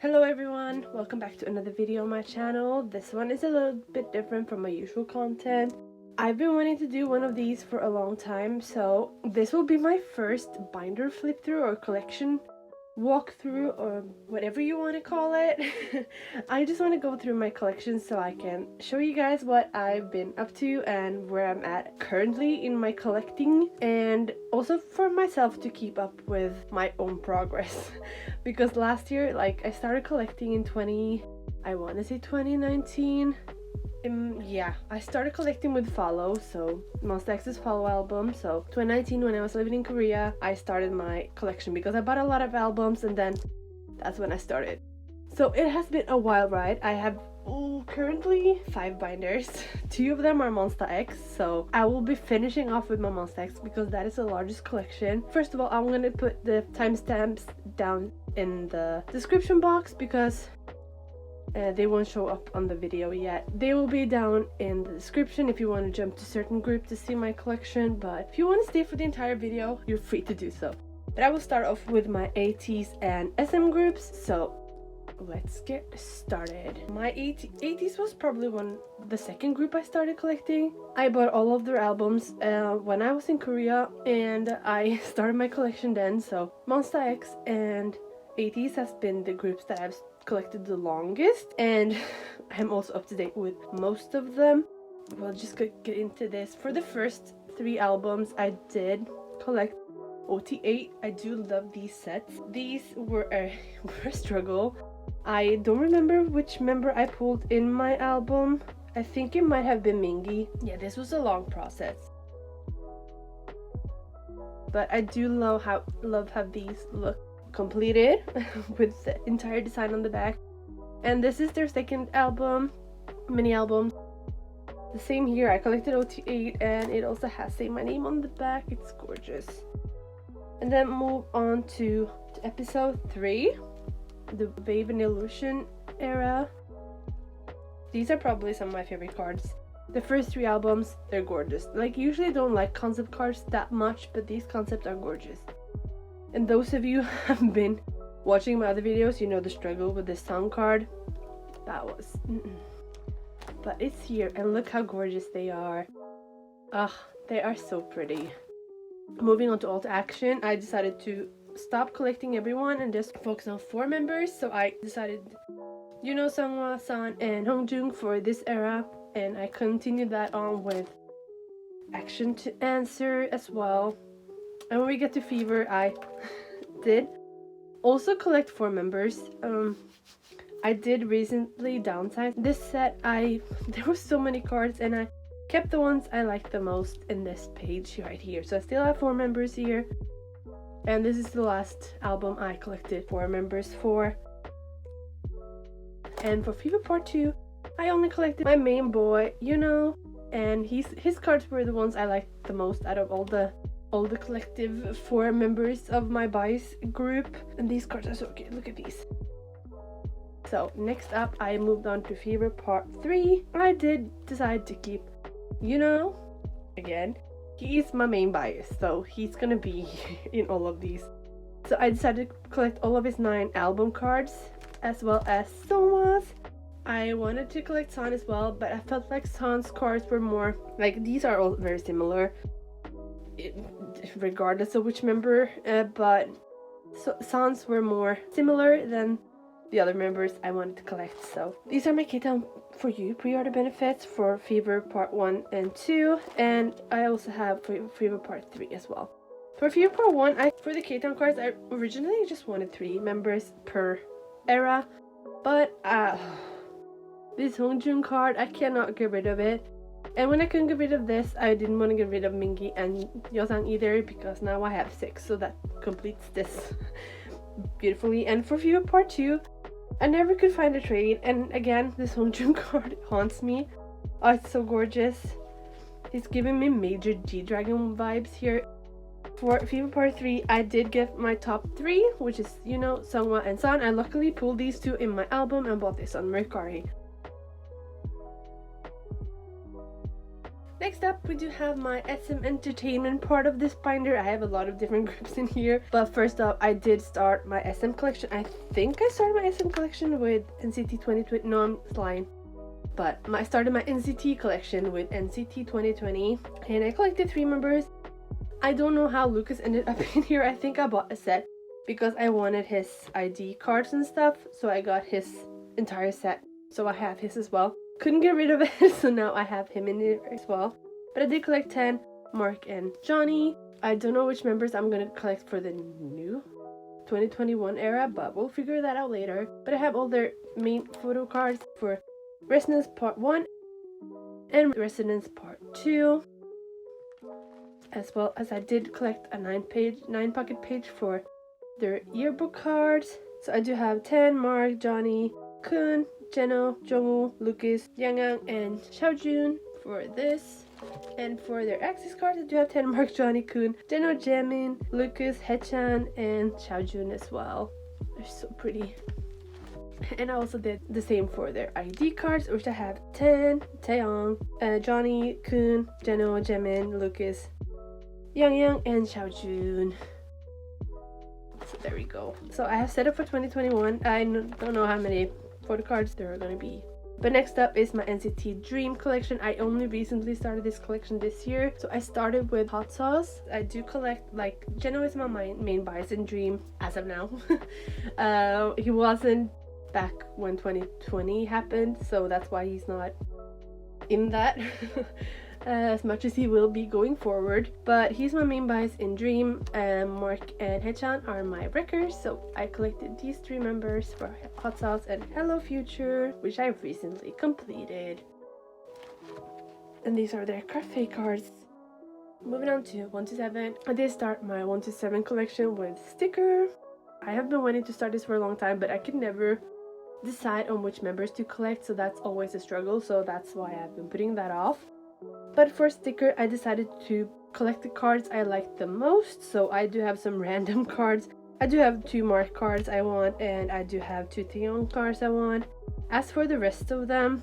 Hello everyone, welcome back to another video on my channel. This one is a little bit different from my usual content. I've been wanting to do one of these for a long time, so this will be my first binder flip through or collection walkthrough or whatever you want to call it. I just want to go through my collection so I can show you guys what I've been up to and where I'm at currently in my collecting, and also for myself to keep up with my own progress. Because last year, I started collecting in 2019. Yeah, I started collecting with Follow, so Monsta X's Follow album. So 2019, when I was living in Korea, I started my collection because I bought a lot of albums, and then that's when I started. So it has been a wild ride. I have currently 5 binders. 2 of them are Monsta X, so I will be finishing off with my Monsta X because that is the largest collection. First of all, I'm gonna put the timestamps down in the description box because they won't show up on the video yet. They will be down in the description if you want to jump to certain group to see my collection, but if you want to stay for the entire video, you're free to do so. But I will start off with my Ateez and SM groups, so let's get started. My Ateez was probably the second group I started collecting. I bought all of their albums when I was in Korea, and I started my collection then, so Monsta X and Ateez has been the groups that I've collected the longest, and I'm also up to date with most of them. We'll just get into this. For the first 3 albums, I did collect OT8. I do love these sets. These were a struggle. I don't remember which member I pulled in my album. I think it might have been Mingi. Yeah, this was a long process. But I do love how these look completed with the entire design on the back. And this is their second album, mini album. The same here, I collected OT8 and it also has Say My Name on the back. It's gorgeous. And then move on to episode 3, the WayV and Illusion era. These are probably some of my favorite cards. The first 3 albums, they're gorgeous. Usually I don't like concept cards that much, but these concepts are gorgeous. And those of you who have been watching my other videos, you know the struggle with this song card. That was... But it's here, and look how gorgeous they are. They are so pretty. Moving on to Alt Action, I decided to stop collecting everyone and just focus on 4 members. So I decided, Sungwa, San, and Hongjung for this era. And I continued that on with Action to Answer as well. And when we get to Fever, I did also collect 4 members. I did recently downsize this set. There were so many cards, and I kept the ones I liked the most in this page right here. So I still have 4 members here. And this is the last album I collected 4 members for. And for Fever Part 2, I only collected my main boy, and his cards were the ones I liked the most out of all the collective 4 members of my bias group. And these cards are so cute. Look at these. So next up, I moved on to Fever Part 3. I did decide to keep, again, he is my main bias, so he's gonna be in all of these. So I decided to collect all of his 9 album cards, as well as Songwa's. I wanted to collect San as well, but I felt like San's cards were more, these are all very similar, regardless of which member, but San's were more similar than the other members I wanted to collect. So these are my K-Town for You pre-order benefits for Fever Part 1 and 2, and I also have Fever Part 3 as well. For Fever Part 1, for the K-Town cards, I originally just wanted 3 members per era, but this Hongjun card, I cannot get rid of it. And when I couldn't get rid of this, I didn't want to get rid of Mingi and Yosang either, because now I have 6, so that completes this beautifully. And for Fever Part 2, I never could find a trade, and again, this Hongjun card haunts me. Oh, it's so gorgeous. He's giving me major G-Dragon vibes here. For Fever Part 3, I did get my top 3, which is, Sungwa and San. I luckily pulled these 2 in my album and bought this on Mercari. Next up, we do have my SM Entertainment part of this binder. I have a lot of different groups in here, but first up, I did start my SM collection. I think I started my SM collection with NCT 2020. No, I'm lying. But I started my NCT collection with NCT 2020, and I collected 3 members. I don't know how Lucas ended up in here. I think I bought a set because I wanted his ID cards and stuff, so I got his entire set. So I have his as well. Couldn't get rid of it, so now I have him in it as well. But I did collect 10, Mark and Johnny. I don't know which members I'm gonna collect for the new 2021 era, but we'll figure that out later. But I have all their main photo cards for Resonance Part 1 and Resonance Part 2. As well as I did collect a 9 pocket page for their yearbook cards. So I do have 10, Mark, Johnny, Kun, Jeno, Jongwoo, Lucas, Yangang, and Xiaojun for this. And for their Axis cards, I do have 10 Mark, Johnny, Kun, Jeno, Jamin, Lucas, Hechan, and Xiaojun as well. They're so pretty. And I also did the same for their ID cards, which I have 10, Taeyong, Johnny, Kun, Jeno, Jamin, Lucas, Yang, and Xiaojun. So there we go. So I have set up for 2021. I don't know how many photo cards there are gonna be. But next up is my NCT Dream collection. I only recently started this collection this year. So I started with Hot Sauce. I do collect, like, Jeno is my main bias in Dream as of now. He wasn't back when 2020 happened, so that's why he's not in that. As much as he will be going forward, but he's my main bias in Dream. Mark and Hechan are my wreckers, so I collected these 3 members for Hot Sauce and Hello Future, which I recently completed. And these are their cafe cards. Moving on to 1 to 7, I did start my 1 to 7 collection with sticker. I have been wanting to start this for a long time, but I could never decide on which members to collect, so that's always a struggle, so that's why I've been putting that off. But for sticker, I decided to collect the cards I like the most. So I do have some random cards. I do have 2 Mark cards I want, and I do have 2 Taeyong cards I want. As for the rest of them,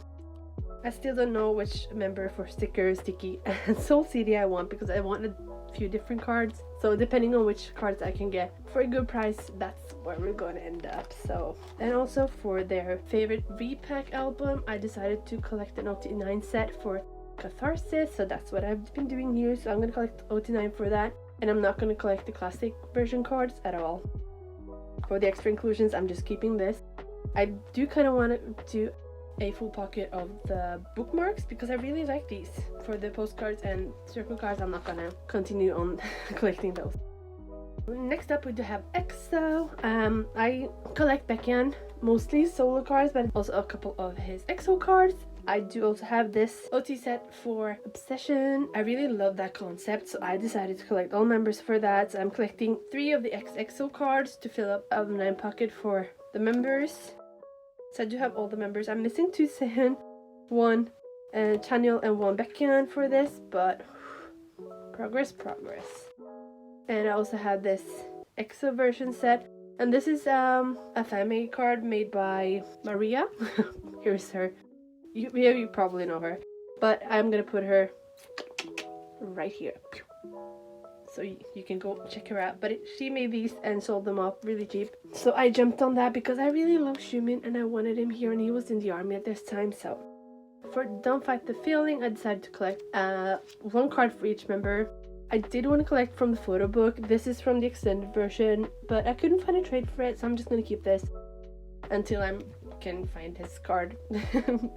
I still don't know which member for sticker, sticky, and Soul CD I want, because I want a few different cards. So depending on which cards I can get for a good price, that's where we're going to end up. So, and also for their favorite V-Pack album, I decided to collect an OT9 set for Catharsis, so that's what I've been doing here. So I'm gonna collect OT9 for that, and I'm not gonna collect the classic version cards at all. For the extra inclusions, I'm just keeping this. I do kind of want to do a full pocket of the bookmarks because I really like these. For the postcards and circle cards, I'm not gonna continue on collecting those. Next up, we do have EXO. I collect Baekhyun, mostly solo cards, but also a couple of his EXO cards. I do also have this OT set for Obsession. I really love that concept, so I decided to collect all members for that. So I'm collecting 3 of the XXO cards to fill up a 9 pocket for the members. So I do have all the members. I'm missing 2 Sehun, 1 Chanyeol, and 1 Baekhyun for this, but progress. And I also have this EXO version set, and this is a fan-made card made by Maria. Here's her. You probably know her, but I'm gonna put her right here, so you can go check her out. But she made these and sold them off really cheap, so I jumped on that because I really love Xiumin and I wanted him here, and he was in the army at this time. So for Don't Fight the Feeling, I decided to collect 1 card for each member. I did want to collect from the photo book. This is from the extended version, but I couldn't find a trade for it, so I'm just gonna keep this until I can find his card,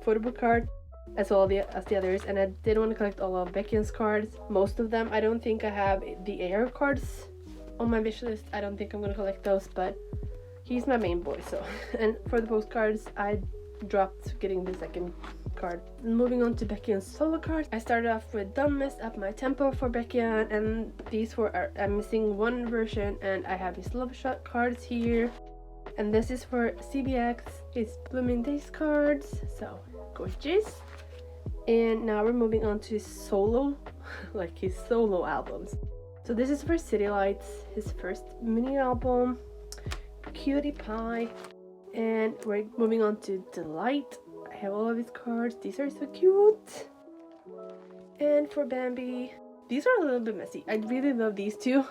photo book card, as well as the others. And I did want to collect all of Baekhyun's cards, most of them. I don't think I have the AR cards on my wish list. I don't think I'm gonna collect those, but he's my main boy. So, and for the postcards, I dropped getting the second card. Moving on to Baekhyun's solo cards, I started off with Don't Mess Up My Tempo for Baekhyun, and these were I'm missing 1 version, and I have his Love Shot cards here. And this is for CBX, it's Blooming Days cards, so gorgeous. And now we're moving on to solo, like his solo albums. So this is for City Lights, his first mini album, Cutie Pie. And we're moving on to Delight. I have all of his cards, these are so cute. And for Bambi, these are a little bit messy. I really love these two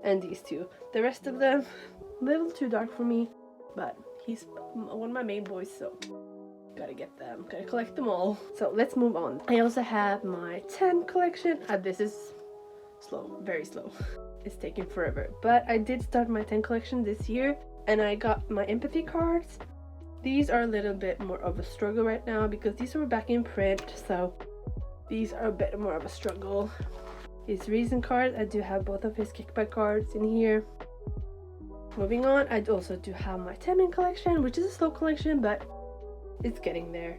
and these two. The rest of them, a little too dark for me, but he's one of my main boys, so gotta get them, gotta collect them all. So let's move on. I also have my 10 collection. This is slow, very slow. It's taking forever, but I did start my 10 collection this year, and I got my empathy cards. These are a little bit more of a struggle right now because these were back in print, so these are a bit more of a struggle. His reason card, I do have both of his kickback cards in here. Moving on, I also do have my Taemin collection, which is a slow collection, but it's getting there.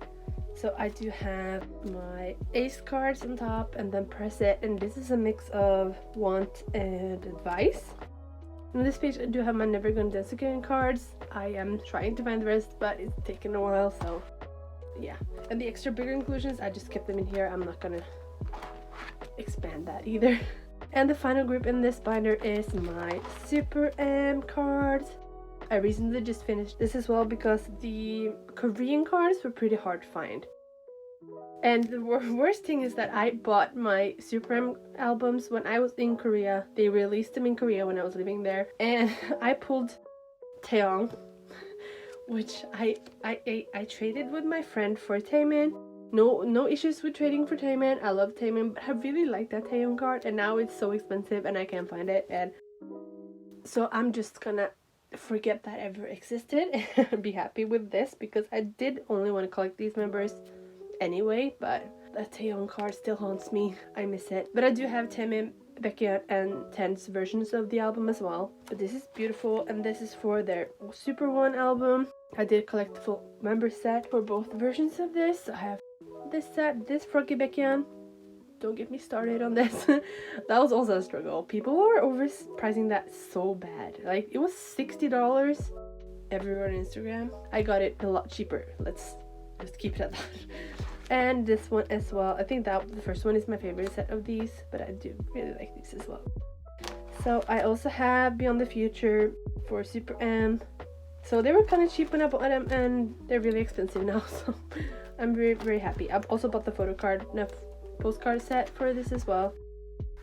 So I do have my ace cards on top and then press it, and this is a mix of want and advice. On this page I do have my never gonna dance again cards. I am trying to find the rest, but it's taken a while, so yeah. And the extra bigger inclusions, I just kept them in here. I'm not gonna expand that either. And the final group in this binder is my SuperM cards. I recently just finished this as well because the Korean cards were pretty hard to find. And the worst thing is that I bought my SuperM albums when I was in Korea. They released them in Korea when I was living there, and I pulled Taeyong, which I traded with my friend for Taemin. No issues with trading for Taemin. I love Taemin, but I really like that Taeyong card, and now it's so expensive and I can't find it, and so I'm just gonna forget that ever existed and be happy with this because I did only want to collect these members anyway, but that Taeyong card still haunts me. I miss it. But I do have Taemin, Baekhyun, and Ten's versions of the album as well. But this is beautiful, and this is for their Super One album. I did collect the full member set for both versions of this. I have this set, this Froggy Baekhyun. Don't get me started on this. That was also a struggle. People were overpricing that so bad. Like, it was $60 everywhere on Instagram. I got it a lot cheaper. Let's just keep it at that. And this one as well. I think that the first one is my favorite set of these, but I do really like these as well. So I also have Beyond the Future for SuperM. So they were kind of cheap when I bought them, and they're really expensive now, so I'm very, very happy. I've also bought the postcard set for this as well,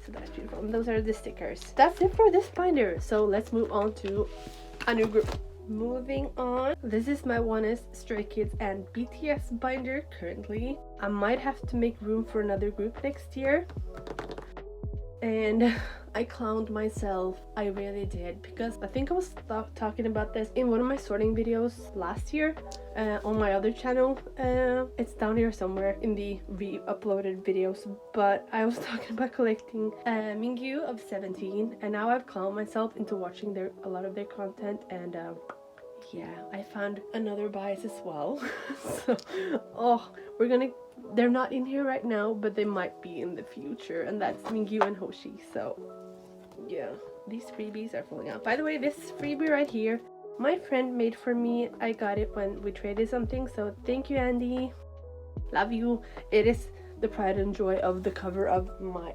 so that's beautiful. And those are the stickers. That's it for this binder, so let's move on to a new group. Moving on, this is my Oneus, Stray Kids, and BTS binder currently. I might have to make room for another group next year, and I clowned myself. I really did, because I think I was talking about this in one of my sorting videos last year on my other channel. It's down here somewhere in the re-uploaded videos, but I was talking about collecting Mingyu of 17, and now I've clowned myself into watching a lot of their content, and yeah, I found another bias as well. So, they're not in here right now, but they might be in the future, and that's Mingyu and Hoshi. So yeah, these freebies are falling out. By the way, this freebie right here, my friend made for me. I got it when we traded something, so thank you, Andy. Love you. It is the pride and joy of the cover of my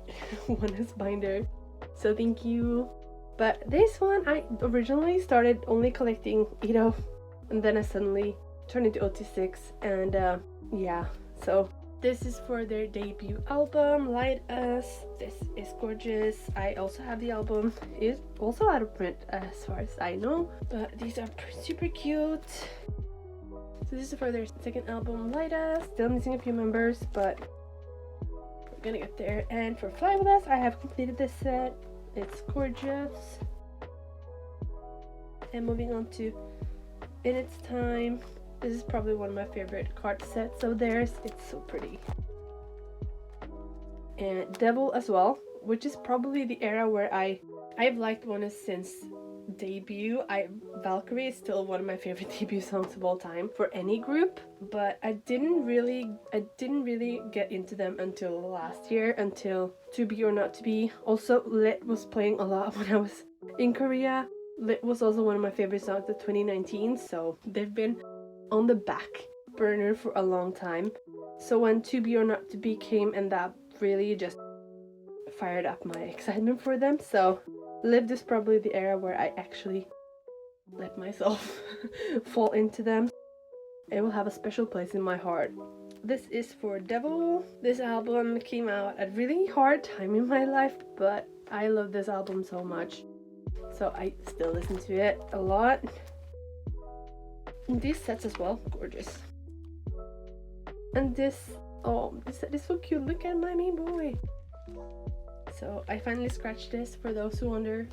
Oneus binder, so thank you. But this one, I originally started only collecting Ito, and then I suddenly turned into OT6, and yeah, so this is for their debut album, Light Us. This is gorgeous. I also have the album. It's also out of print as far as I know, but these are super cute. So this is for their second album, Light Us. Still missing a few members, but we're gonna get there. And for Fly With Us, I have completed this set. It's gorgeous. And moving on to In Its Time. This is probably one of my favorite card sets of theirs. It's so pretty. And Devil as well, which is probably the era where I've liked Oneus since debut. Valkyrie is still one of my favorite debut songs of all time for any group, but I didn't really get into them until last year, until To Be or Not To Be. Also, Lit was playing a lot when I was in Korea. Lit was also one of my favorite songs of 2019, so they've been on the back burner for a long time. So when To Be or Not To Be came, and that really just fired up my excitement for them. So Lived is probably the era where I actually let myself fall into them. It will have a special place in my heart This is for Devil. This album came out at a really hard time in my life, but I love this album so much. So I still listen to it a lot. And these sets as well, gorgeous. And this, oh, this set is so cute. Look at my main boy. So I finally scratched this, for those who wonder.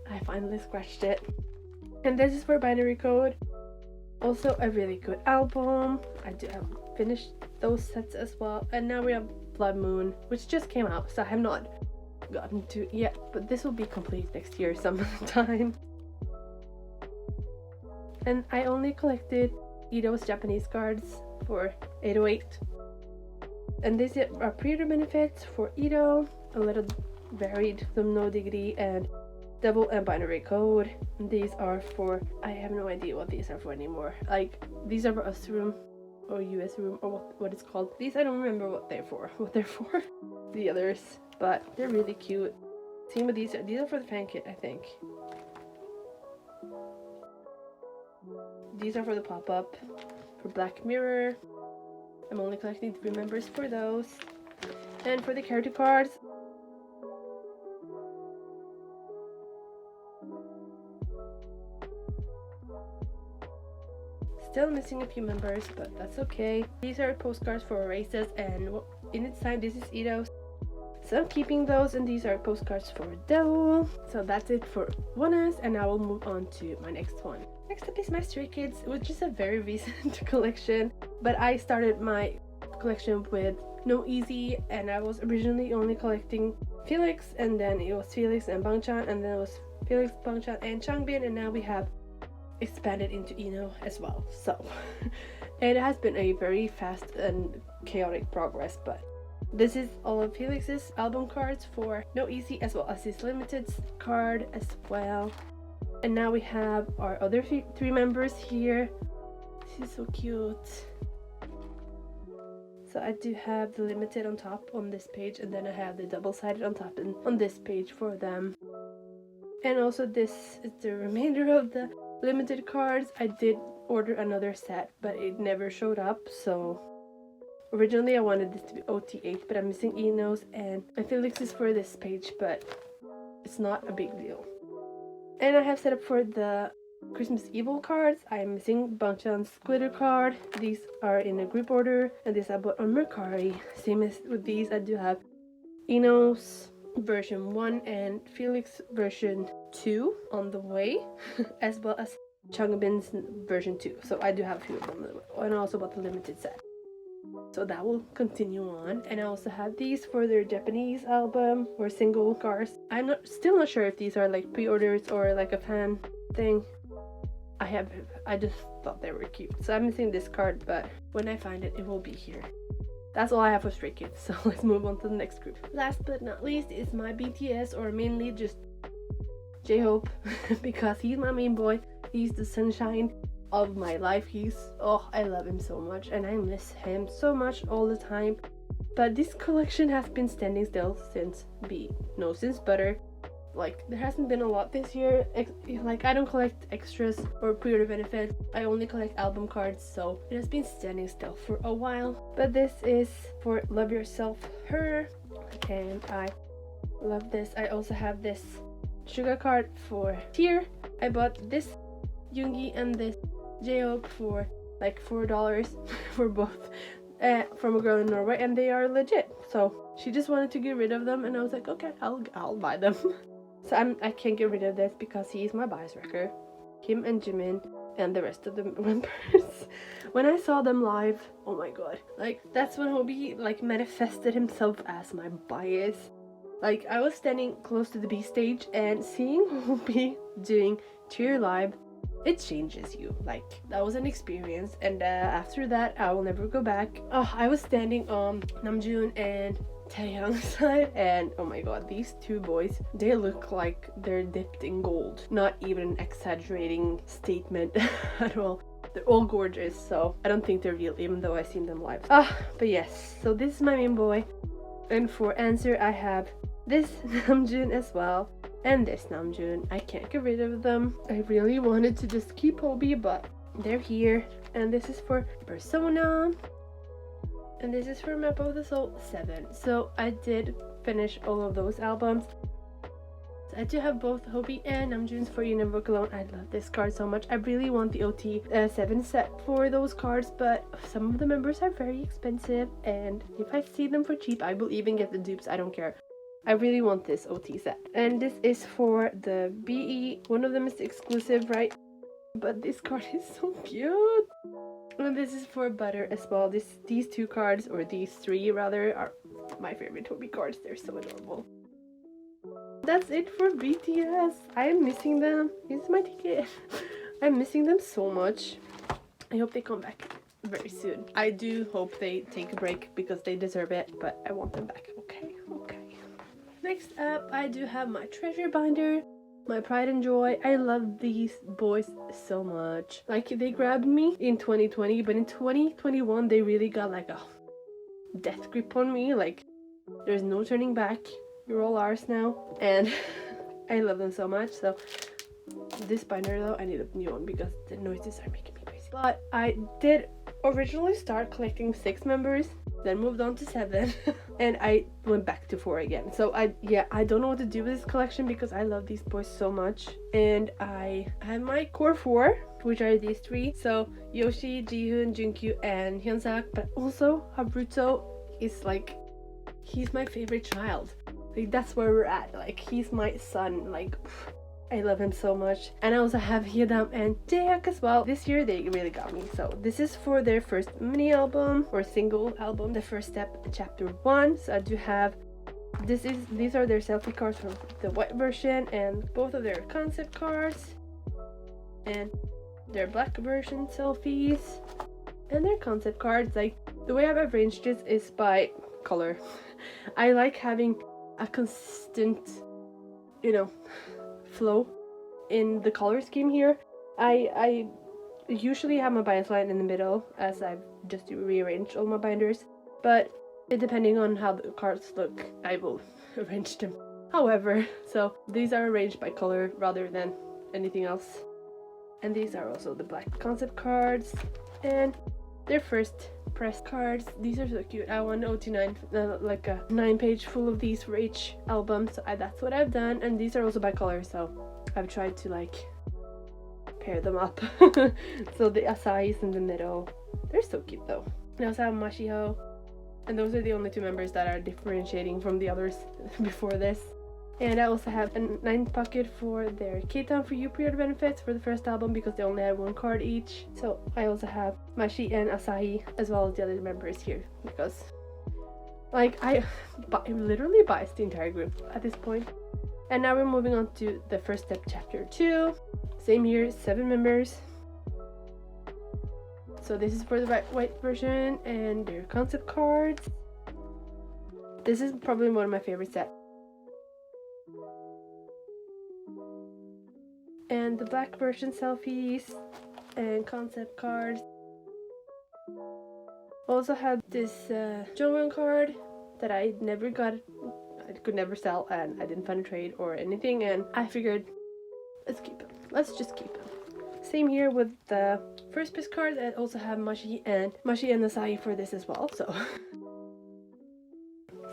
I finally scratched it. And this is for Binary Code. Also a really good album. I have finished those sets as well. And now we have Blood Moon, which just came out, so I have not gotten to it yet, but this will be complete next year sometime. And I only collected Ito's Japanese cards for 808. And these are pre-order benefits for Ito, a little varied, some No Diggity and Devil and Binary Code. And these are for, I have no idea what these are for anymore. Like, these are for US Room or US Room or what it's called. These I don't remember what they're for. The others, but they're really cute. Same with these are for the fan kit, I think. These are for the pop-up for Black Mirror. I'm only collecting 3 members for those. And for the character cards, still missing a few members, but that's okay. These are postcards for races, and in its time, this is Ito's. So I'm keeping those, and these are postcards for Devil. So that's it for Oneus, and now we'll move on to my next one. Next up is my Stray Kids, which is a very recent collection, but I started my collection with No Easy, and I was originally only collecting Felix, and then it was Felix and Bangchan, and then it was Felix, Bangchan, and Changbin, and now we have expanded into Eno as well. So it has been a very fast and chaotic progress, but this is all of Felix's album cards for No Easy, as well as his limited card as well. And now we have our other 3 members here. This is so cute. So I do have the limited on top on this page, and then I have the double-sided on top and on this page for them. And also this is the remainder of the limited cards. I did order another set, but it never showed up, so originally I wanted this to be OT8, but I'm missing Enos and Felix is for this page, but it's not a big deal. And I have set up for the Christmas Evil cards. I am missing Bangchan's glitter card. These are in a group order, and this I bought on Mercari. Same as with these, I do have Enos version 1 and Felix version 2 on the way, as well as Changbin's version 2. So I do have a few of them, and I also bought the limited set. So that will continue on. And I also have these for their Japanese album or single cards. I'm still not sure if these are like pre-orders or like a fan thing. I just thought they were cute. So I'm missing this card, but when I find it, it will be here. That's all I have for Stray Kids, so let's move on to the next group. Last but not least is my BTS, or mainly just J-Hope, because he's my main boy. He's the sunshine of my life. I love him so much, and I miss him so much all the time. But this collection has been standing still since Butter. Like, there hasn't been a lot this year. Like, I don't collect extras or pre-order benefits. I only collect album cards, so it has been standing still for a while. But this is for Love Yourself Her, and I love this. I also have this Sugar card for Tear. I bought this Yoongi and this J-Hope for like $4 for both from a girl in Norway, and they are legit. So she just wanted to get rid of them, and I was like, okay, I'll buy them. So I can't get rid of this because he is my bias wrecker. Him and Jimin and the rest of the members. When I saw them live, oh my god, like that's when Hobie like manifested himself as my bias. Like, I was standing close to the B stage, and seeing Hobie doing Tear live, it changes you. Like, that was an experience, and after that I will never go back. I was standing on Namjoon and Taehyung's side, and oh my god, these 2 boys, they look like they're dipped in gold. Not even an exaggerating statement at all. They're all gorgeous, so I don't think they're real, even though I've seen them live. But yes, so this is my main boy, and for answer I have this Namjoon as well, and this Namjoon. I can't get rid of them. I really wanted to just keep Hobie, but they're here. And this is for Persona. And this is for Map of the Soul 7. So I did finish all of those albums. So I do have both Hobie and Namjoon's For You Never Walk Alone. I love this card so much. I really want the OT 7 set for those cards, but some of the members are very expensive, and if I see them for cheap, I will even get the dupes. I don't care. I really want this OT set. And this is for the BE. One of them is exclusive, right? But this card is so cute. And this is for Butter as well. These two cards, or these three rather, are my favorite Hobie cards. They're so adorable. That's it for BTS. I am missing them. Here's my ticket. I'm missing them so much. I hope they come back very soon. I do hope they take a break because they deserve it, but I want them back. Okay. Next up, I do have my treasure binder, my pride and joy. I love these boys so much. Like, they grabbed me in 2020, but in 2021 they really got like a death grip on me. Like, there's no turning back. You're all ours now. And I love them so much. So this binder though, I need a new one because the noises are making me crazy. But I did originally start collecting 6 members, then moved on to 7, and I went back to 4 again. So I don't know what to do with this collection because I love these boys so much. And I have my core 4, which are these 3. So Yoshi, Jihoon, Junkyu, and Hyunsak. But also Haruto is like, he's my favorite child. Like, that's where we're at. Like, he's my son. Like, I love him so much. And I also have Hyedam and Jaehyuk as well. This year they really got me. So this is for their first mini album or single album, The First Step, chapter 1. So I do have these are their selfie cards from the white version, and both of their concept cards, and their black version selfies, and their concept cards. Like, the way I've arranged this is by color. I like having a consistent, flow in the color scheme here. I usually have my bias line in the middle, as I've just rearranged all my binders, but depending on how the cards look, I will arrange them however. So these are arranged by color rather than anything else. And these are also the black concept cards and their first press cards. These are so cute. I want OT9, like a 9-page full of these for each album, so that's what I've done. And these are also by color, so I've tried to like pair them up. So the Asahi's in the middle. They're so cute though. I also have Mashiho, and those are the only 2 members that are differentiating from the others before this. And I also have a 9th pocket for their K-Town For You pre-order benefits for the first album because they only had 1 card each. So I also have Mashi and Asahi as well as the other members here because, like, I literally biased the entire group at this point. And now we're moving on to The First Step chapter 2. Same here, 7 members. So this is for the white version and their concept cards. This is probably one of my favorite sets. And the black version selfies and concept cards. Also had this Jongwon card that I never got. I could never sell, and I didn't find a trade or anything, and I figured, let's keep him. Let's just keep him. Same here with the first piece card. I also have Mashi and Asahi for this as well. So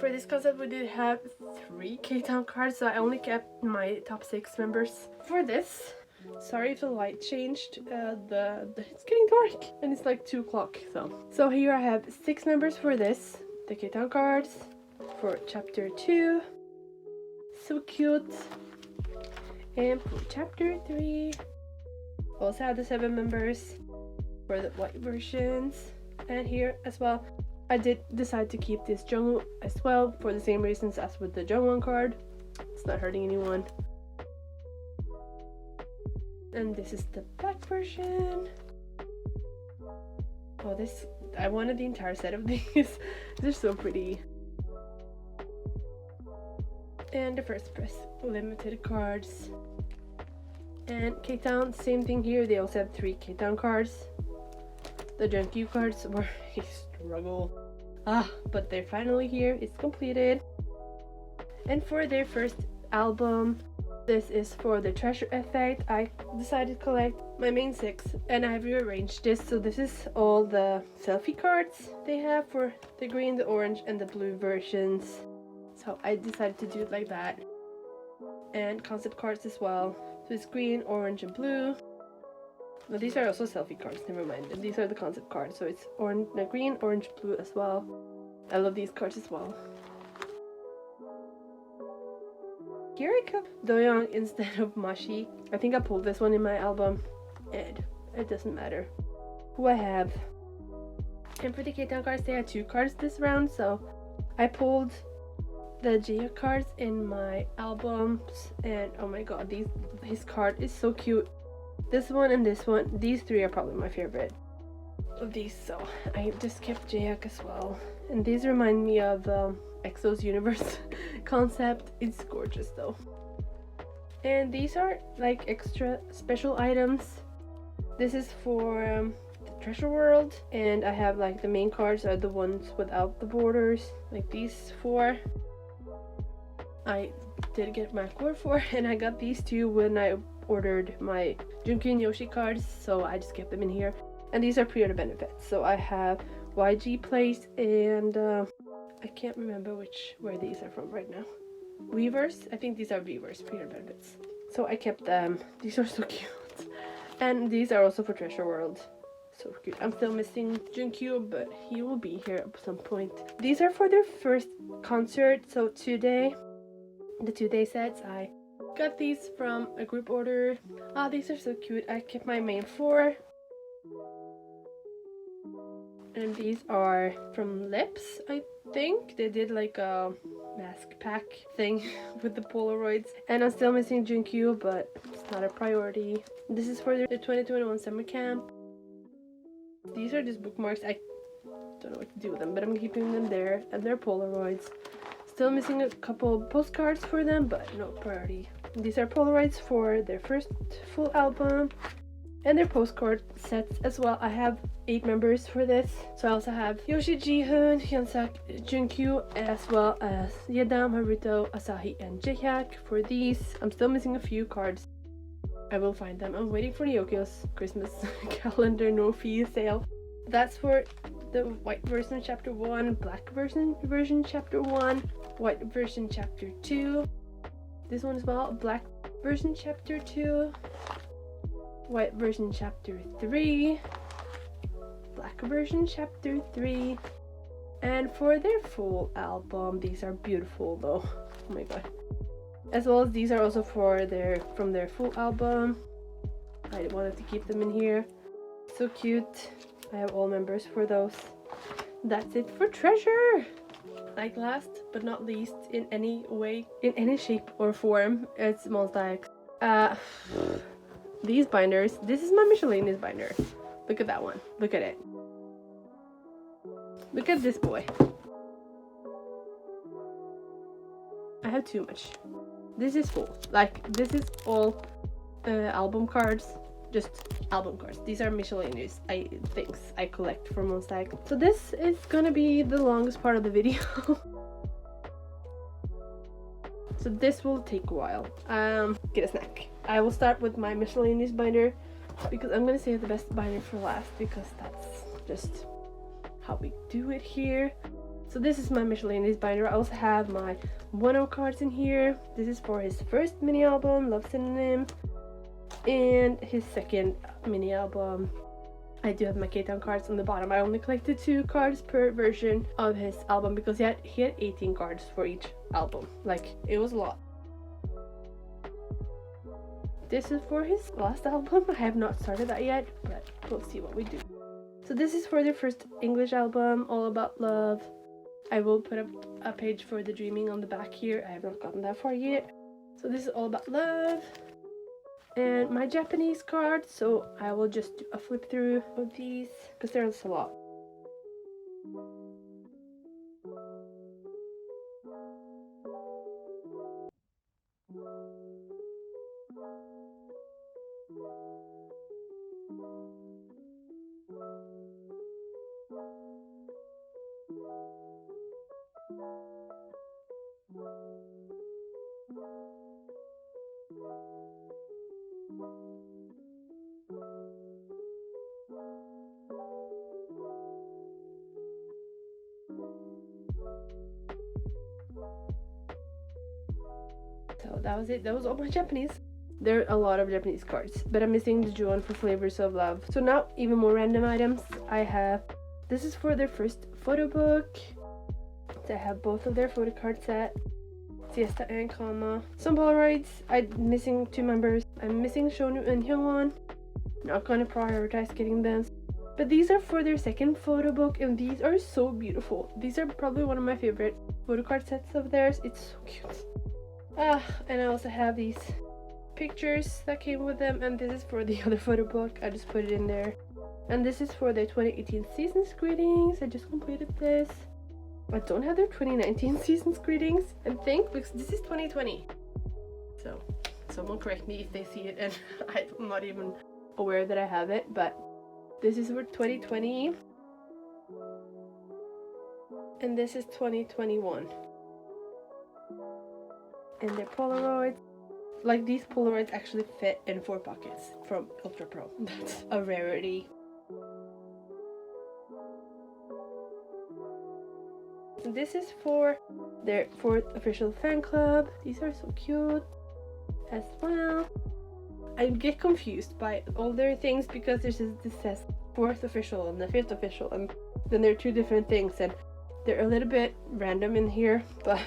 for this concept we did have 3 K-Town cards, so I only kept my top 6 members. For this, sorry if the light changed, it's getting dark and it's like 2 o'clock. So here I have 6 members for this, the K-Town cards for chapter 2. So cute. And for chapter 3, also have the 7 members for the white versions. And here as well, I did decide to keep this Jungwoo as well for the same reasons as with the Jungwon card. It's not hurting anyone. And this is the black version. Oh, I wanted the entire set of these. They're so pretty. And the first press limited cards. And K-Town, same thing here. They also have 3 K-Town cards. The Junkyu cards were a struggle. But they're finally here. It's completed. And for their first album, This is for the treasure effect. I decided to collect my main 6 and I've rearranged this. So this is all the selfie cards they have for the green, the orange and the blue versions. So I decided to do it like that. And concept cards as well. So it's green, orange and blue. No, these are also selfie cards, never mind. And these are the concept cards. So it's orange, green, orange, blue as well. I love these cards as well. Here I got Doyoung instead of Mashi. I think I pulled this one in my album. And it doesn't matter who I have. And for the K-Town cards, they had 2 cards this round. So I pulled the Jia cards in my albums. And oh my god, his card is so cute. This one and this one. These 3 are probably my favorite of these. So I just kept Jaehyuk as well. And these remind me of EXO's universe concept. It's gorgeous though. And these are like extra special items. This is for the treasure world, and I have like the main cards are the ones without the borders, like these 4 I did get my core for, and I got these 2 when I ordered my Junkyu and Yoshi cards, so I just kept them in here. And these are pre-order benefits. So I have YG Place and I can't remember where these are from right now. Weavers? I think these are Weavers pre-order benefits. So I kept them. These are so cute. And these are also for Treasure World. So cute. I'm still missing Junkyu, but he will be here at some point. These are for their first concert. So today, the 2-day sets, I got these from a group order. Ah, these are so cute. I kept my main 4. And these are from Lips, I think. They did like a mask pack thing with the Polaroids. And I'm still missing Junkyu, but it's not a priority. This is for the 2021 summer camp. These are just bookmarks. I don't know what to do with them, but I'm keeping them there. And they're Polaroids. Still missing a couple postcards for them, but no priority. These are Polaroids for their first full album. And their postcard sets as well. I have 8 members for this. So I also have Yoshi, Jihoon, Hyunsak, Junkyu, as well as Yeonam, Haruto, Asahi, and Jaehyuk for these. I'm still missing a few cards. I will find them. I'm waiting for Ryokyo's Christmas calendar no fee sale. That's for the white version chapter 1, black version chapter 1, white version chapter 2. This one as well, black version chapter 2. White version chapter 3, black version chapter 3, and for their full album, these are beautiful though. Oh my god. As well as these are also from their full album. I wanted to keep them in here. So cute. I have all members for those. That's it for treasure. Like last but not least, in any way, in any shape or form, it's Monsta X. These binders, this is my miscellaneous binder. Look at that one. Look at it. Look at this boy. I have too much. This is full. Like, this is all album cards. Just album cards. These are miscellaneous things I collect from Monsta X. So this is gonna be the longest part of the video. So this will take a while. Get a snack. I will start with my miscellaneous binder because I'm gonna save the best binder for last because that's just how we do it here. So this is my miscellaneous binder. I also have my Wonho cards in here. This is for his first mini album, Love Synonym, and his second mini album. I do have my K-Town cards on the bottom. I only collected 2 cards per version of his album because he had 18 cards for each album. Like, it was a lot. This is for his last album. I have not started that yet, but we'll see what we do. So this is for their first English album, All About Love. I will put up a page for the Dreaming on the back here. I have not gotten that far yet. So this is All About Love. And my Japanese card, so I will just do a flip through of these because there's a lot. So that was it. That was all my Japanese. There are a lot of Japanese cards, but I'm missing the Juon for Flavors of Love. So now even more random items. I have, this is for their first photo book. So I have both of their photo card set, Siesta and Kama. Some Polaroids. I'm missing 2 members. I'm missing Shonu and Hyungwon. Not gonna prioritize getting them. But these are for their second photo book, and these are so beautiful. These are probably one of my favorite photo card sets of theirs. It's so cute. And I also have these pictures that came with them, and this is for the other photo book. I just put it in there. And this is for their 2018 season's greetings. I just completed this. I don't have their 2019 season's greetings, I think, because this is 2020. So someone correct me if they see it, and I'm not even aware that I have it, but this is for 2020. And this is 2021. And they're Polaroids. Like, these Polaroids actually fit in 4 pockets from Ultra Pro. That's a rarity. This is for their 4th official fan club. These are so cute as well. I get confused by all their things because this says 4th official and the 5th official, and then they're 2 different things, and they're a little bit random in here. But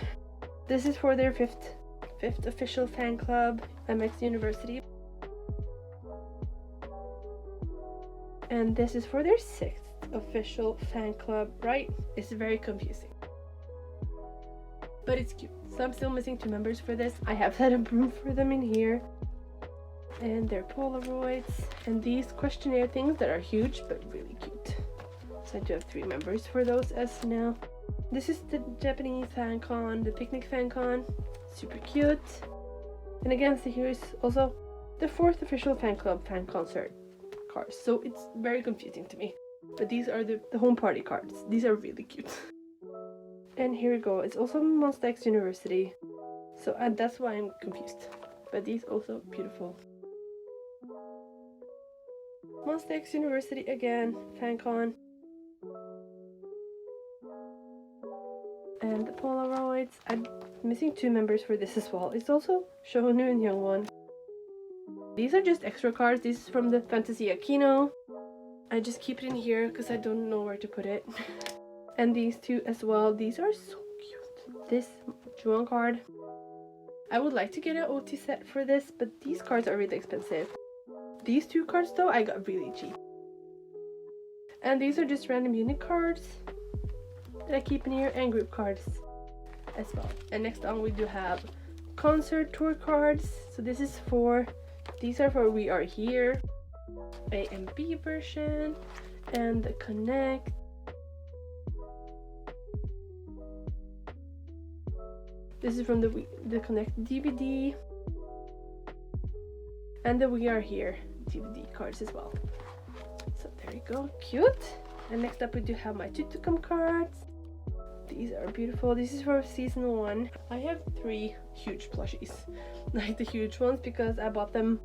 this is for their 5th official fan club, MX University. And this is for their 6th official fan club, right? It's very confusing, but it's cute. So I'm still missing 2 members for this. I have set up room for them in here. And they're Polaroids. And these questionnaire things that are huge but really cute. So I do have 3 members for those as now. This is the Japanese fan con, the picnic fan con. Super cute. And again, so here's also the 4th official fan club fan concert cards. So it's very confusing to me. But these are the home party cards. These are really cute. And here we go. It's also Monsta X University. So, and that's why I'm confused. But these also beautiful. Monsta X University again, FanCon. And the Polaroids. I'm missing 2 members for this as well. It's also Shohonu and Hyungwon. These are just extra cards. This is from the Fantasy Aquino. I just keep it in here because I don't know where to put it. And these 2 as well. These are so cute. This Juon card. I would like to get an OT set for this, but these cards are really expensive. These 2 cards though, I got really cheap. And these are just random unit cards that I keep in here, and group cards as well. And next on we do have concert tour cards. So this is for, these are for We Are Here, A and B version, and the Connect. This is from the Connect DVD, and the We Are Here DVD cards as well. So there you go, cute. And next up we do have my Tutukum cards. These are beautiful. This is for season 1. I have 3 huge plushies, like the huge ones, because I bought them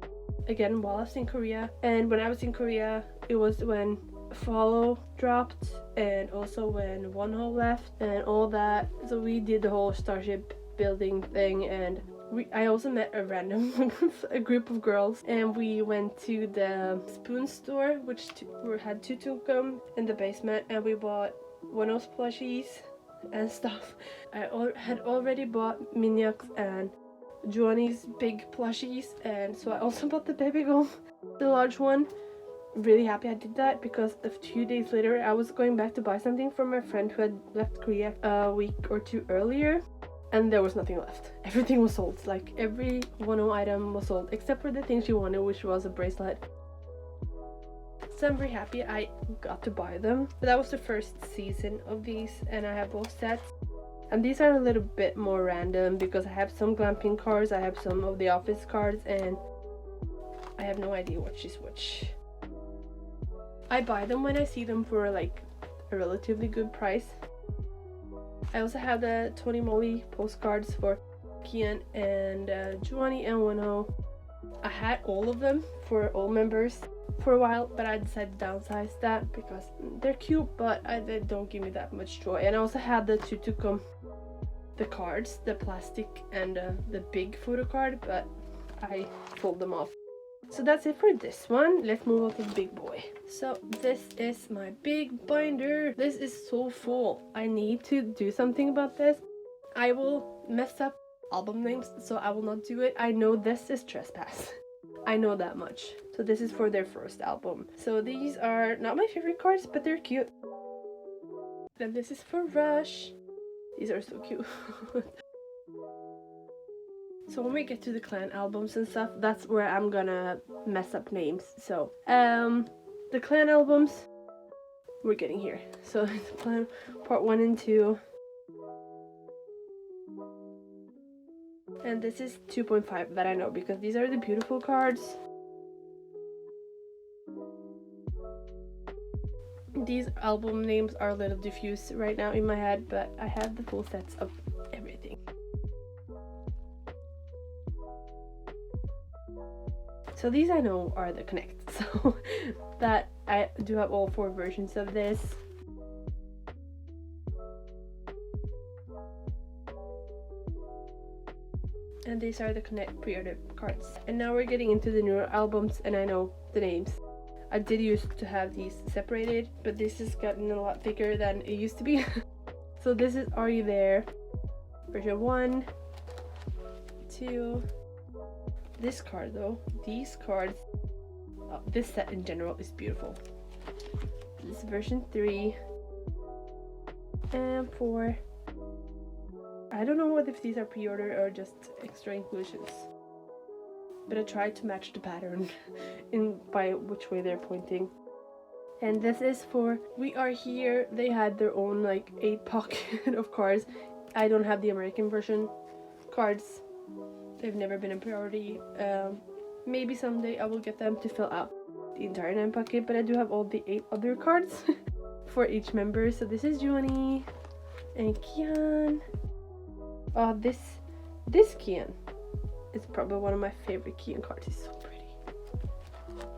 again while I was in Korea. And when I was in Korea, it was when Follow dropped, and also when Wonho left and all that. So we did the whole Starship building thing, and I also met a random a group of girls, and we went to the Spoon store, which had Tutukum in the basement, and we bought Wonho's plushies and stuff. I had already bought Minhyuk's and Juani's big plushies, and so I also bought the Baby Gum, the large one. Really happy I did that, because a few days later I was going back to buy something from my friend who had left Korea a week or 2 earlier, and there was nothing left. Everything was sold. Like, every Wonho item was sold except for the thing she wanted, which was a bracelet. So I'm very happy I got to buy them. But that was the first season of these, and I have both sets. And these are a little bit more random because I have some glamping cards, I have some of the office cards, and I have no idea which is which. I buy them when I see them for like a relatively good price. I also have the Tony Moly postcards for Kian and Juani and Wonho. I had all of them for all members for a while, but I decided to downsize that because they're cute, but they don't give me that much joy. And I also had the Tutukum, the cards, the plastic and the big photo card, but I pulled them off. So that's it for this one. Let's move on to the big boy. So this is my big binder. This is so full. I need to do something about this. I will mess up album names, so I will not do it. I know this is Trespass. I know that much. So this is for their first album. So these are not my favorite cards, but they're cute. Then this is for Rush. These are so cute. So when we get to the clan albums and stuff, that's where I'm gonna mess up names. So the clan albums we're getting here. So clan part 1 and 2. And this is 2.5 that I know because these are the beautiful cards. These album names are a little diffuse right now in my head, but I have the full sets of everything. So these I know are the Connect, so that I do have all 4 versions of this. And these are the Connect pre-order cards. And now we're getting into the newer albums, and I know the names. I did used to have these separated, but this has gotten a lot bigger than it used to be. So this is Are You There? Version 1, 2. This card though, these cards, this set in general is beautiful. This is version 3 and 4. I don't know if these are pre-order or just extra inclusions, but I tried to match the pattern by which way they're pointing. And this is for We Are Here. They had their own like 8 pocket of cards. I don't have the American version cards. They've never been a priority. Maybe someday I will get them to fill out the entire 9 pocket, but I do have all the 8 other cards for each member. So this is Juani and Kian. Oh, this Kian is probably one of my favorite Kian cards. He's so pretty.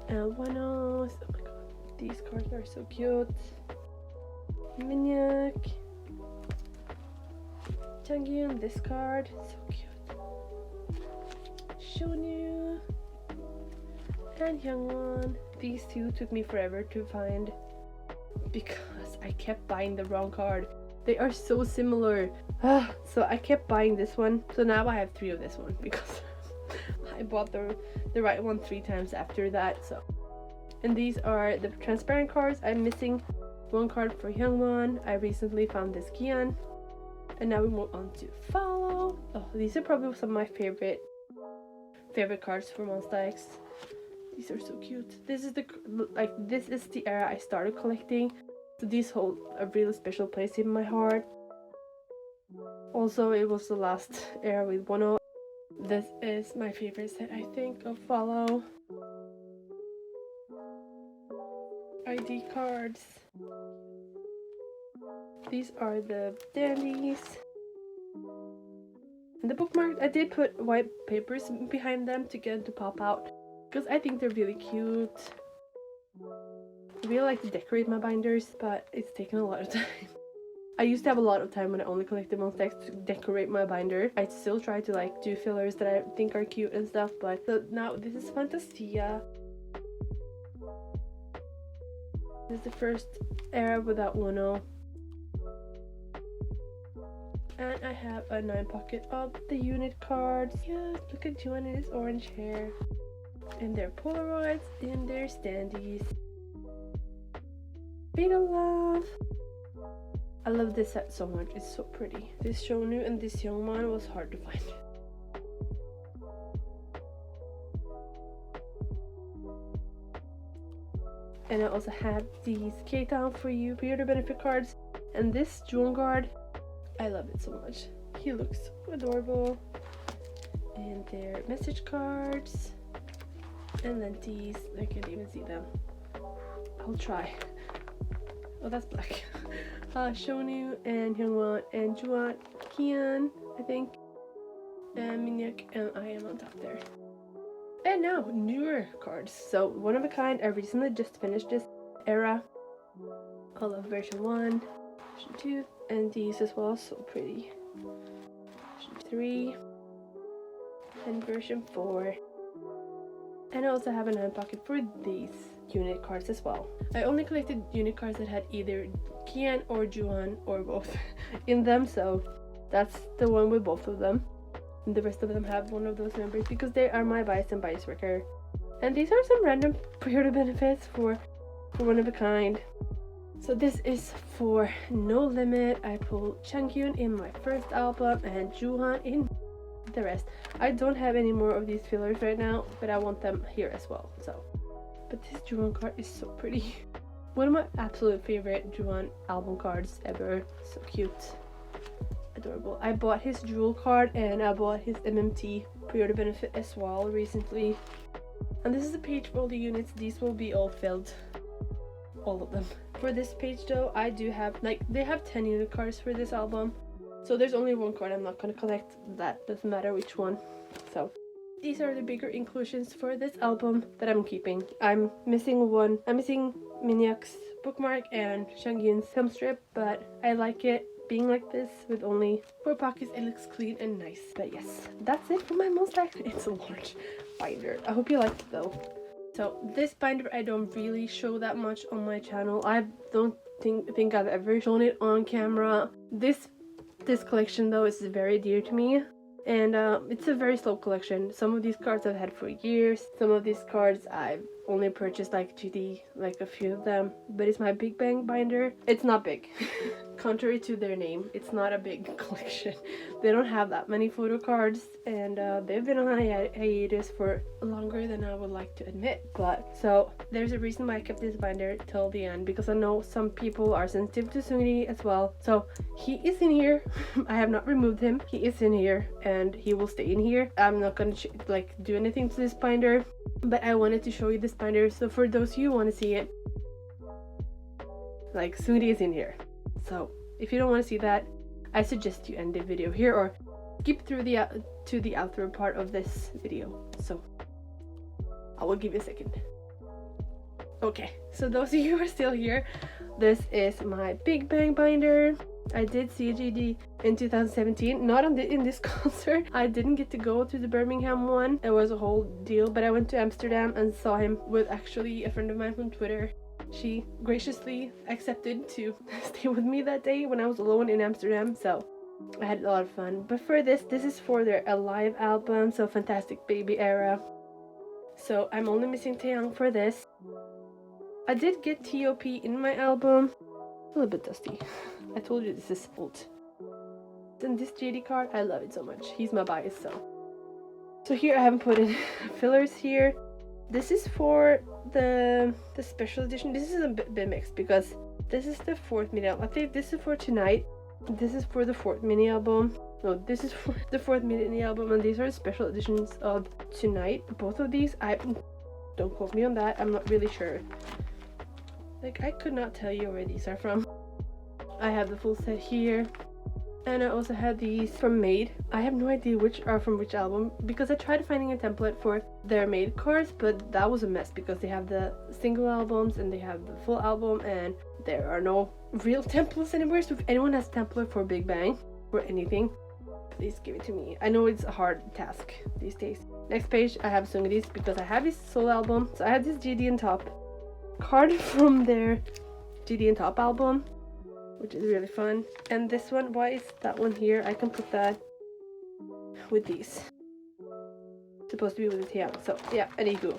And Oneus. Oh my god, these cards are so cute. Minyak. Changyun, this card, so cute. Shonu and Youngwon. These 2 took me forever to find because I kept buying the wrong card. They are so similar. So I kept buying this one. So now I have 3 of this one because I bought the right one 3 times after that. So, and these are the transparent cards. I'm missing 1 card for Youngwon. I recently found this Kian. And now we move on to Follow. Oh, these are probably some of my favorite cards for Monsta X. These are so cute. This is the era I started collecting. So these hold a really special place in my heart. Also, it was the last era with Wonho. This is my favorite set, I think, of Follow. ID cards. These are the dandies. And the bookmarks, I did put white papers behind them to get them to pop out because I think they're really cute. I really like to decorate my binders, but it's taken a lot of time. I used to have a lot of time when I only collected Monsta X to decorate my binder. I still try to like do fillers that I think are cute and stuff, but so now this is Fantasia. This is the first era without Wonho. And I have a 9 pocket of the unit cards. Yeah, look at Joanne in his orange hair. And their Polaroids and their standees. Beta Love. I love this set so much. It's so pretty. This Shonu and this Youngman was hard to find. And I also have these K-Town for You pre-order benefit cards. And this Juongard. I love it so much. He looks so adorable. And their message cards. And then these. I can't even see them. I'll try. Oh, that's black. Shonu and Hyungwon and Juan Kian, I think. and Minyak and I am on top there. And now, newer cards. So, one of a kind, I recently just finished this era. I love version 1, version 2, and these as well, so pretty. Version 3, and version 4. And I also have an hand pocket for these unit cards as well. I only collected unit cards that had either Kian or Juhan or both in them, so that's the one with both of them. And the rest of them have one of those members because they are my bias and bias wrecker. And these are some random pre-order benefits for one of a kind. So this is for No Limit. I pulled Changyun in my first album and Juhan in the rest. I don't have any more of these fillers right now, but I want them here as well. So, but this Juhan card is so pretty. One of my absolute favorite Juhan album cards ever. So cute. Adorable. I bought his jewel card and I bought his MMT pre-order benefit as well recently. And this is the page for all the units. These will be all filled. All of them. For this page though, I do have, like, they have 10 unit cards for this album. So there's only one card I'm not going to collect. That doesn't matter which one. So these are the bigger inclusions for this album that I'm keeping. I'm missing one. I'm missing Minyak's bookmark and Changyun's film strip, but I like it being like this with only 4 pockets. It looks clean and nice. But yes, that's it for my Monsta X. It's a large binder. I hope you liked it though. So this binder I don't really show that much on my channel. I don't think I've ever shown it on camera. This collection though is very dear to me, and it's a very slow collection. Some of these cards I've had for years. Some of these cards I've only purchased like GD, like a few of them, but it's my Bigbang binder. It's not big. Contrary to their name, it's not a big collection. They don't have that many photo cards, and they've been on a hiatus for longer than I would like to admit. But so there's a reason why I kept this binder till the end, because I know some people are sensitive to Sungri as well. So he is in here. I have not removed him. He is in here and he will stay in here. I'm not gonna like do anything to this binder, but I wanted to show you this binder. So for those of you who want to see it, like, Sungri is in here. So if you don't want to see that, I suggest you end the video here or skip through to the outro part of this video. So I will give you a second. Okay, so those of you who are still here, this is my Bigbang binder. I did see GD in 2017, not in this concert. I didn't get to go to the Birmingham one. It was a whole deal, but I went to Amsterdam and saw him with actually a friend of mine from Twitter. She graciously accepted to stay with me that day when I was alone in Amsterdam, so I had a lot of fun. But for this is for their Alive album, so Fantastic Baby era. So I'm only missing Taeyang for this. I did get TOP in my album. A little bit dusty. I told you this is old. And this JD card, I love it so much. He's my bias, so here I haven't put in fillers here. This is for the special edition. This is a bit mixed because this is the 4th mini album. I think this is for tonight. This is for the 4th mini album. No, this is for the 4th mini album, and these are special editions of tonight. Both of these, don't quote me on that. I'm not really sure. Like, I could not tell you where these are from. I have the full set here. And I also had these from Made. I have no idea which are from which album because I tried finding a template for their Made cards, but that was a mess because they have the single albums and they have the full album, and there are no real templates anywhere. So if anyone has a template for Bigbang or anything, please give it to me. I know it's a hard task these days. Next page, I have Sungri's because I have his solo album. So I have this GD and Top card from their GD and Top album, which is really fun. And this one, why is that one here? I can put that with these. It's supposed to be with the Taeyang. So yeah, anywho,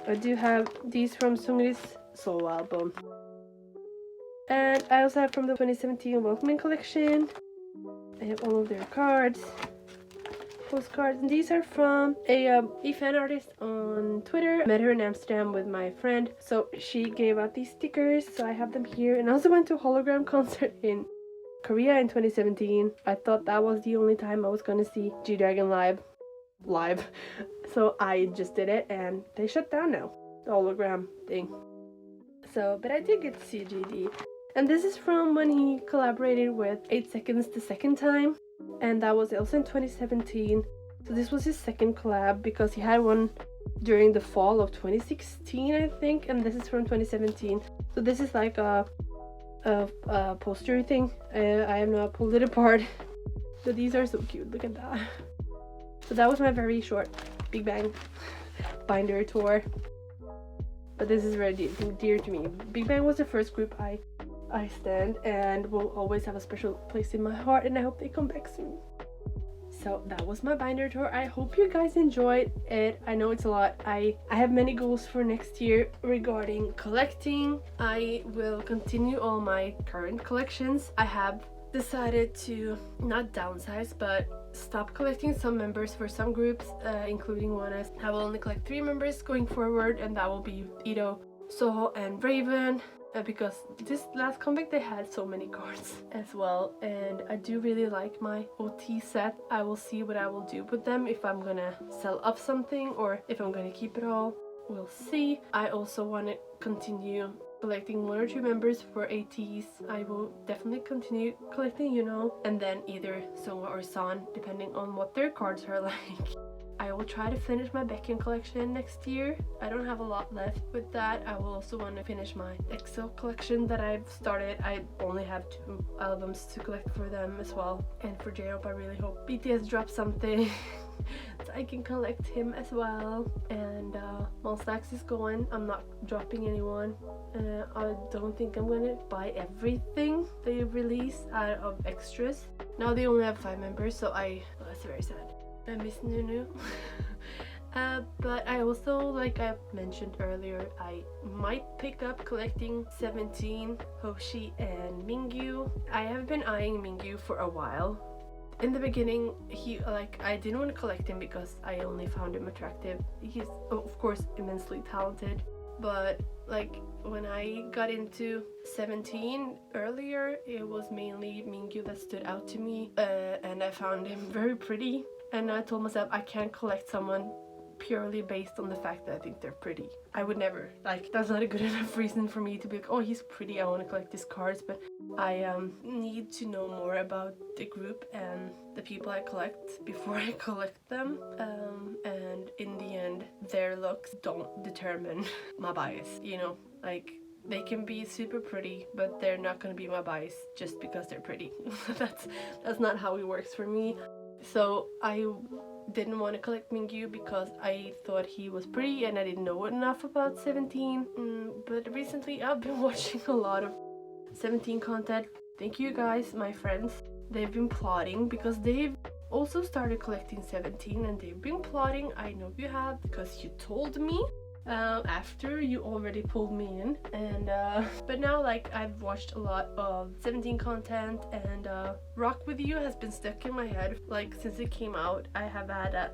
I do have these from Sungri's solo album. And I also have from the 2017 Welcoming collection. I have all of their cards, postcards, and these are from a fan artist on Twitter. I met her in Amsterdam with my friend, so she gave out these stickers, so I have them here. And I also went to a hologram concert in Korea in 2017. I thought that was the only time I was gonna see G-Dragon live, so I just did it, and they shut down now, the hologram thing. So, but I did get to see GD. And this is from when he collaborated with 8 Seconds the second time, and that was also in 2017. So this was his second collab because he had one during the fall of 2016, I think, and this is from 2017. So this is like a poster thing. I have not pulled it apart. So these are so cute. Look at that. So that was my very short Bigbang binder tour. But this is very dear to me. Bigbang was the first group I stand and will always have a special place in my heart, and I hope they come back soon. So that was my binder tour. I hope you guys enjoyed it. I know it's a lot. I have many goals for next year regarding collecting. I will continue all my current collections. I have decided to not downsize but stop collecting some members for some groups, including Oneus. I will only collect 3 members going forward, and that will be EXO, Soho, and Raven. Because this last comeback they had so many cards as well, and I do really like my OT set. I will see what I will do with them, if I'm gonna sell up something or if I'm gonna keep it all. We'll see. I also want to continue collecting 1 or 2 members for Ateez. I will definitely continue collecting, you know, and then either Soho or San, depending on what their cards are like. I will try to finish my Baekhyun collection next year. I don't have a lot left with that. I will also want to finish my EXO collection that I've started. I only have 2 albums to collect for them as well. And for J-Hope, I really hope BTS drops something so I can collect him as well. And Monsta X is going. I'm not dropping anyone. I don't think I'm gonna buy everything they release out of extras. Now they only have 5 members, so that's very sad. I miss Nunu. But I also, like I mentioned earlier, I might pick up collecting 17, Hoshi, and Mingyu. I have been eyeing Mingyu for a while. In the beginning, I didn't want to collect him because I only found him attractive. He's of course immensely talented, but like when I got into 17 earlier, it was mainly Mingyu that stood out to me, and I found him very pretty. And I told myself I can't collect someone purely based on the fact that I think they're pretty. I would never. Like, that's not a good enough reason for me to be like, oh, he's pretty, I want to collect his cards. But I need to know more about the group and the people I collect before I collect them. And in the end, their looks don't determine my bias, you know? Like, they can be super pretty, but they're not going to be my bias just because they're pretty. That's not how it works for me. So I didn't want to collect Mingyu because I thought he was pretty and I didn't know enough about 17. But recently I've been watching a lot of 17 content. Thank you guys, my friends. They've been plotting because they've also started collecting 17, and they've been plotting. I know you have because you told me after you already pulled me in. And but now, like, I've watched a lot of 17 content, and Rock With You has been stuck in my head like since it came out. I have had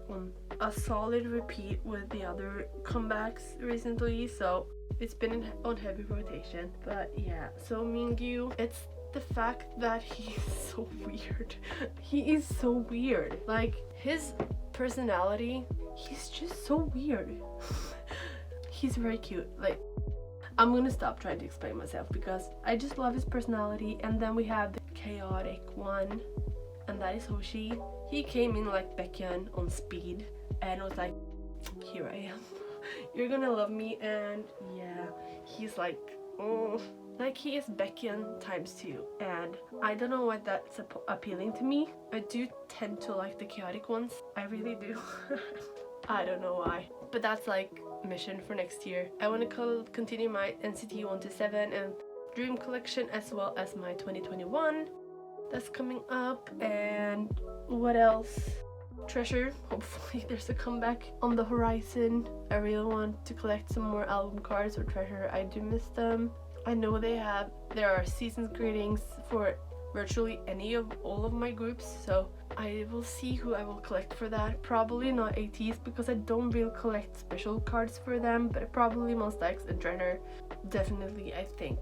a solid repeat with the other comebacks recently, so it's been on heavy rotation. But yeah, so Mingyu, it's the fact that he's so weird. He is so weird. Like, his personality, he's just so weird. He's very cute. Like, I'm gonna stop trying to explain myself because I just love his personality. And then we have the chaotic one, and that is Hoshi. He came in like Baekhyun on speed and was like, here I am. You're gonna love me. And yeah, he's like, oh, like he is Baekhyun ×2, and I don't know why that's appealing to me. I do tend to like the chaotic ones. I really do. I don't know why, but that's like mission for next year. I want to continue my NCT 127 and Dream collection, as well as my 2021 that's coming up. And what else? Treasure. Hopefully there's a comeback on the horizon. I really want to collect some more album cards or Treasure. I do miss them. I know there are season's greetings for virtually any of all of my groups, so I will see who I will collect for that. Probably not Ateez because I don't really collect special cards for them, but probably Monsta X and Treasure. Definitely, I think.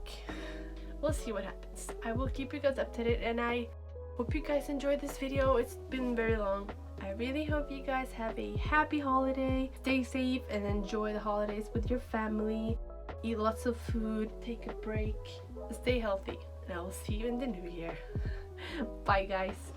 We'll see what happens. I will keep you guys updated, and I hope you guys enjoyed this video. It's been very long. I really hope you guys have a happy holiday. Stay safe and enjoy the holidays with your family. Eat lots of food, take a break, stay healthy, and I will see you in the new year. Bye guys.